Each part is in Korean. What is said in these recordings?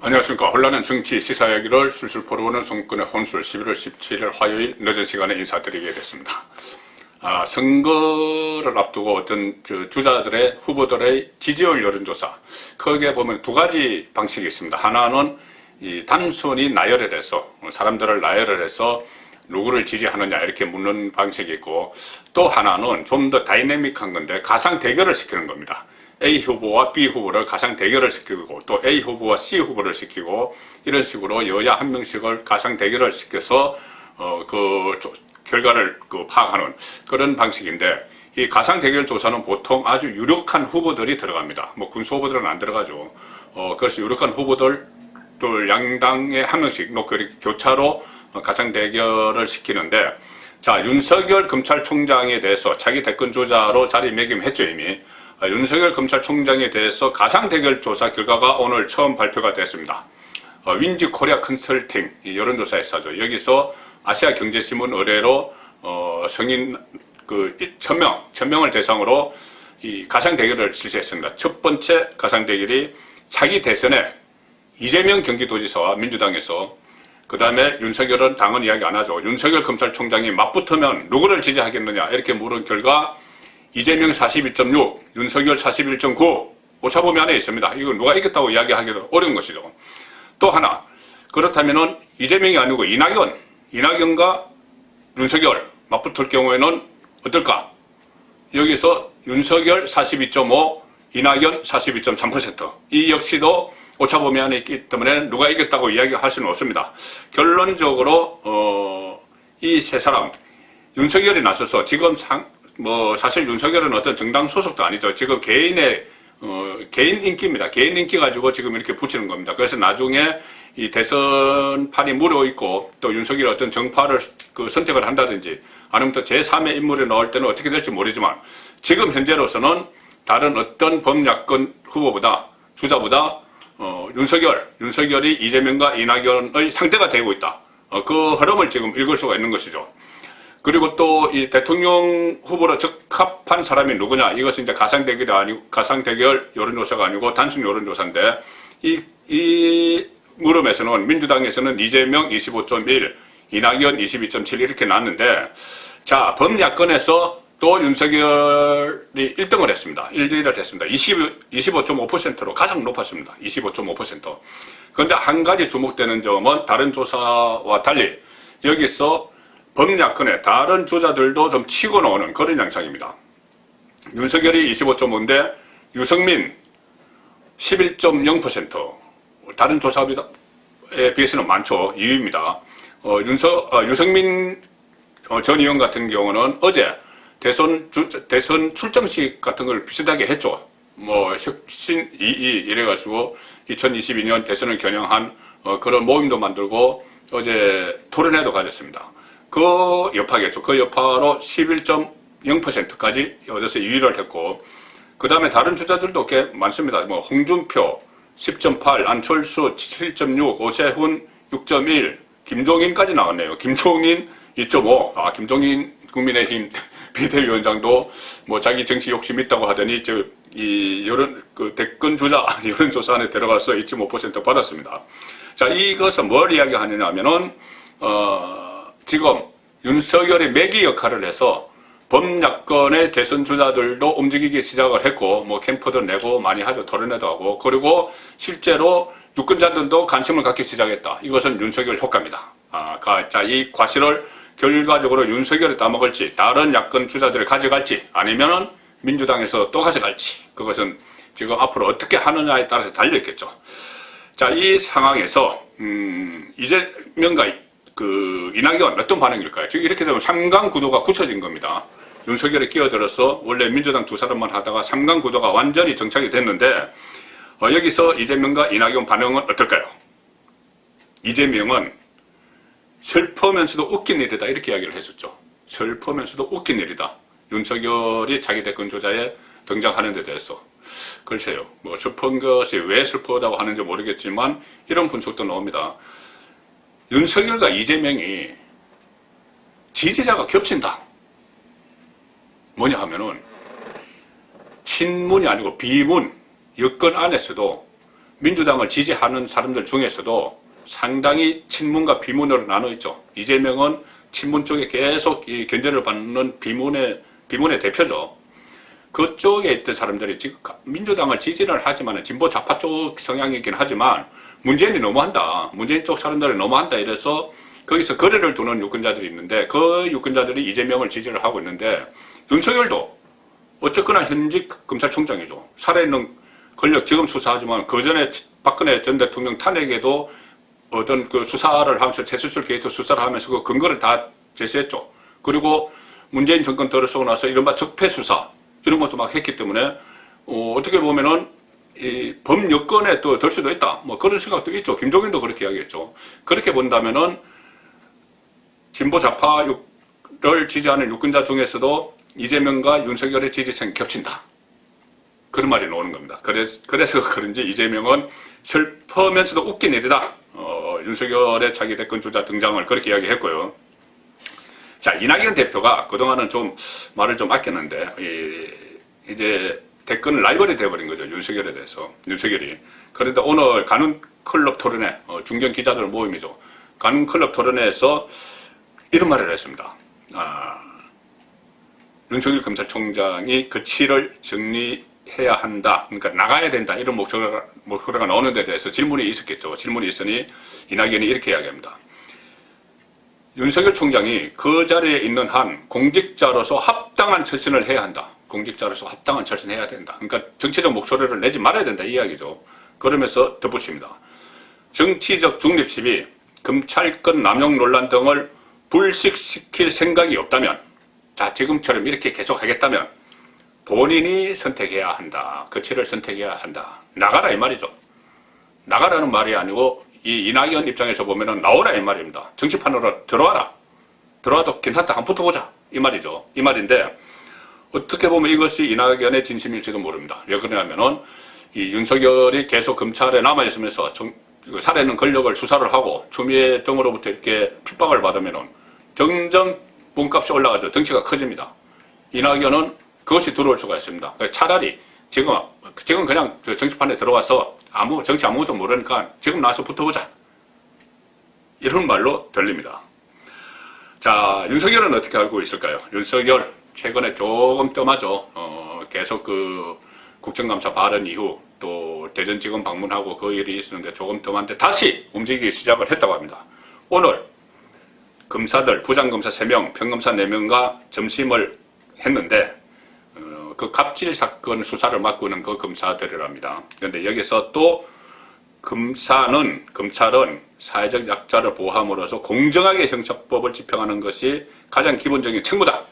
안녕하십니까. 혼란한 정치 시사 이야기를 술술 풀어보는 송권의 혼술 11월 17일 화요일 늦은 시간에 인사드리게 됐습니다. 선거를 앞두고 어떤 주자들의 후보들의 지지율 여론조사, 크게 보면 두 가지 방식이 있습니다. 하나는 단순히 나열을 해서 사람들을 나열을 해서 누구를 지지하느냐 이렇게 묻는 방식이 있고, 또 하나는 좀 더 다이내믹한 건데 가상 대결을 시키는 겁니다. A 후보와 B 후보를 가상 대결을 시키고, 또 A 후보와 C 후보를 시키고, 이런 식으로 여야 한 명씩을 가상 대결을 시켜서 결과를 파악하는 그런 방식인데, 이 가상 대결 조사는 보통 아주 유력한 후보들이 들어갑니다. 뭐 군수 후보들은 안 들어가죠. 그래서 유력한 후보들 또 양당에 한 명씩 놓고 이렇게 교차로 가상 대결을 시키는데, 자, 윤석열 검찰총장에 대해서 자기 대권 주자로 자리매김했죠, 이미. 윤석열 검찰총장에 대해서 가상 대결 조사 결과가 오늘 처음 발표가 됐습니다. 윈지 코리아 컨설팅 여론조사에서죠. 여기서 아시아 경제신문 의뢰로 성인 1000명을 대상으로 이 가상 대결을 실시했습니다. 첫 번째 가상 대결이 차기 대선에 이재명 경기도지사와 민주당에서, 그 다음에 윤석열은 당은 이야기 안 하죠. 윤석열 검찰총장이 맞붙으면 누구를 지지하겠느냐 이렇게 물은 결과 이재명 42.6, 윤석열 41.9, 오차범위 안에 있습니다. 이거 누가 이겼다고 이야기하기도 어려운 것이죠. 또 하나, 그렇다면은 이재명이 아니고 이낙연과 윤석열 맞붙을 경우에는 어떨까? 여기서 윤석열 42.5, 이낙연 42.3%. 이 역시도 오차범위 안에 있기 때문에 누가 이겼다고 이야기할 수는 없습니다. 결론적으로 이 세 사람, 윤석열이 나서서 지금 사실 윤석열은 어떤 정당 소속도 아니죠. 지금 개인 인기입니다. 개인 인기 가지고 지금 이렇게 붙이는 겁니다. 그래서 나중에 이 대선판이 무르익고 또 윤석열이 어떤 정파를 선택을 한다든지 아니면 또 제3의 인물이 나올 때는 어떻게 될지 모르지만, 지금 현재로서는 다른 어떤 범야권 주자보다 윤석열이 이재명과 이낙연의 상대가 되고 있다. 그 흐름을 지금 읽을 수가 있는 것이죠. 그리고 또 이 대통령 후보로 적합한 사람이 누구냐, 이것은 이제 가상 대결 여론조사가 아니고 단순 여론조사인데, 이 물음에서는 민주당에서는 이재명 25.1, 이낙연 22.7 이렇게 나왔는데, 자, 범야권에서 또 윤석열이 1등을 했습니다. 1위를 했습니다. 25.5%로 가장 높았습니다. 25.5%. 그런데 한 가지 주목되는 점은 다른 조사와 달리 여기서 범야권의 다른 주자들도 좀 치고 나오는 그런 양상입니다. 윤석열이 25.5인데 유승민 11.0%. 다른 조사에 비해서는 많죠. 2위입니다. 유승민 전 의원 같은 경우는 어제 대선 출정식 같은 걸 비슷하게 했죠. 혁신 2위 이래가지고 2022년 대선을 겨냥한 그런 모임도 만들고 어제 토론회도 가졌습니다. 그 여파겠죠. 그 여파로 11.0%까지 얻어서 2위를 했고, 그 다음에 다른 주자들도 꽤 많습니다. 홍준표 10.8, 안철수 7.6, 오세훈 6.1, 김종인까지 나왔네요. 김종인 2.5. 김종인 국민의힘 비대위원장도 자기 정치 욕심 있다고 하더니 대권 주자 여론조사 안에 들어가서 2.5% 받았습니다. 자, 이것은 뭘 이야기하느냐 하면은 지금 윤석열이 매기 역할을 해서 범야권의 대선 주자들도 움직이기 시작을 했고, 캠프도 내고 많이 하죠. 토론회도 하고. 그리고 실제로 유권자들도 관심을 갖기 시작했다. 이것은 윤석열 효과입니다. 자, 이 과실을 결과적으로 윤석열이 따먹을지, 다른 야권 주자들을 가져갈지, 아니면은 민주당에서 또 가져갈지, 그것은 지금 앞으로 어떻게 하느냐에 따라서 달려있겠죠. 자, 이 상황에서 이재명과 이낙연 어떤 반응일까요? 지금 이렇게 되면 3강 구도가 굳혀진 겁니다. 윤석열이 끼어들어서 원래 민주당 두 사람만 하다가 3강 구도가 완전히 정착이 됐는데, 여기서 이재명과 이낙연 반응은 어떨까요? 이재명은 슬프면서도 웃긴 일이다 이렇게 이야기를 했었죠. 슬프면서도 웃긴 일이다. 윤석열이 자기 대권 주자에 등장하는 데 대해서. 글쎄요. 슬픈 것이 왜 슬프다고 하는지 모르겠지만 이런 분석도 나옵니다. 윤석열과 이재명이 지지자가 겹친다. 뭐냐 하면은 친문이 아니고 비문, 여권 안에서도 민주당을 지지하는 사람들 중에서도 상당히 친문과 비문으로 나눠 있죠. 이재명은 친문 쪽에 계속 이 견제를 받는 비문의 대표죠. 그쪽에 있던 사람들이 지금 민주당을 지지를 하지만 진보 좌파 쪽 성향이긴 하지만 문재인이 너무한다. 문재인 쪽 사람들이 너무한다. 이래서 거기서 거래를 두는 유권자들이 있는데 그 유권자들이 이재명을 지지를 하고 있는데 윤석열도 어쨌거나 현직 검찰총장이죠. 살아있는 권력 지금 수사하지만 그 전에 박근혜 전 대통령 탄핵에도 어떤 그 수사를 하면서 최수출 게이트 수사를 하면서 그 근거를 다 제시했죠. 그리고 문재인 정권 들어서고 나서 이른바 적폐 수사 이런 것도 막 했기 때문에 어떻게 보면은 이 범여권에 또 들 수도 있다. 뭐 그런 생각도 있죠. 김종인도 그렇게 이야기했죠. 그렇게 본다면은 진보 좌파를 지지하는 유권자 중에서도 이재명과 윤석열의 지지층이 겹친다. 그런 말이 나오는 겁니다. 그래서 그런지 이재명은 슬퍼면서도 웃긴 일이다. 윤석열의 차기 대권 주자 등장을 그렇게 이야기했고요. 자, 이낙연 대표가 그동안은 좀 말을 좀 아꼈는데 이제 대권 라이벌이 되어버린 거죠. 윤석열에 대해서. 윤석열이. 그런데 오늘 가는 클럽 토론회, 중견 기자들 모임이죠. 가는 클럽 토론회에서 이런 말을 했습니다. 윤석열 검찰총장이 거취를 정리해야 한다. 그러니까 나가야 된다. 이런 목소리가 나오는 데 대해서 질문이 있었겠죠. 질문이 있으니 이낙연이 이렇게 이야기합니다. 윤석열 총장이 그 자리에 있는 한 공직자로서 합당한 처신을 해야 한다. 공직자로서 합당한 처신을 해야 된다. 그러니까 정치적 목소리를 내지 말아야 된다. 이 이야기죠. 그러면서 덧붙입니다. 정치적 중립심이 검찰권 남용 논란 등을 불식시킬 생각이 없다면, 자, 지금처럼 이렇게 계속 하겠다면 본인이 선택해야 한다. 거취를 선택해야 한다. 나가라 이 말이죠. 나가라는 말이 아니고 이 이낙연 입장에서 보면은 나오라 이 말입니다. 정치판으로 들어와라. 들어와도 괜찮다. 한번 붙어보자. 이 말이죠. 이 말인데 어떻게 보면 이것이 이낙연의 진심일지도 모릅니다. 왜 그러냐면은 이 윤석열이 계속 검찰에 남아있으면서 살아있는 권력을 수사를 하고 추미애 등으로부터 이렇게 핍박을 받으면은 점점 몸값이 올라가죠. 덩치가 커집니다. 이낙연은 그것이 들어올 수가 있습니다. 차라리 지금 그냥 정치판에 들어와서 정치 아무것도 모르니까 지금 나와서 붙어보자. 이런 말로 들립니다. 자, 윤석열은 어떻게 알고 있을까요? 윤석열 최근에 조금 뜸하죠. 계속 그 국정감사 발언 이후 또 대전지검 방문하고 그 일이 있었는데 조금 뜸한데 다시 움직이기 시작을 했다고 합니다. 오늘 검사들, 부장검사 3명, 평검사 4명과 점심을 했는데 그 갑질 사건 수사를 맡고 있는 그 검사들이랍니다. 그런데 여기서 또 검찰은 사회적 약자를 보호함으로써 공정하게 형사법을 집행하는 것이 가장 기본적인 책무다.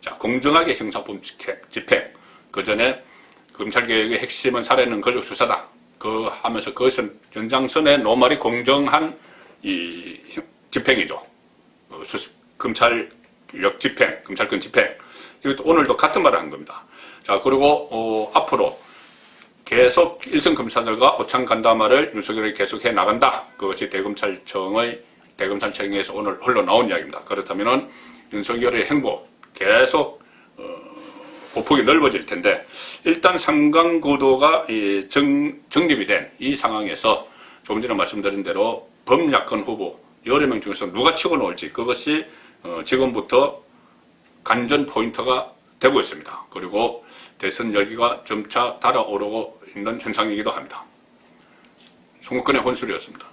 자, 공정하게 형사법 집행. 그 전에 검찰개혁의 핵심은 살아있는 권력 수사다. 하면서 그것은 연장선의 노말이 공정한 이 집행이죠. 검찰력 집행, 검찰권 집행. 이것도 오늘도 같은 말을 한 겁니다. 자, 그리고 앞으로 계속 일선 검사들과 오찬 간담회를 윤석열이 계속해 나간다. 그것이 대검찰청에서 오늘 흘러나온 이야기입니다. 그렇다면은 윤석열의 행보 계속 보폭이 넓어질 텐데 일단 상강구도가 정립이 된 이 상황에서 조금 전에 말씀드린 대로 범야권 후보 여러 명 중에서 누가 치고 나올지 그것이 지금부터 관전 포인트가 되고 있습니다. 그리고 대선 열기가 점차 달아오르고 있는 현상이기도 합니다. 송국근의 혼술이었습니다.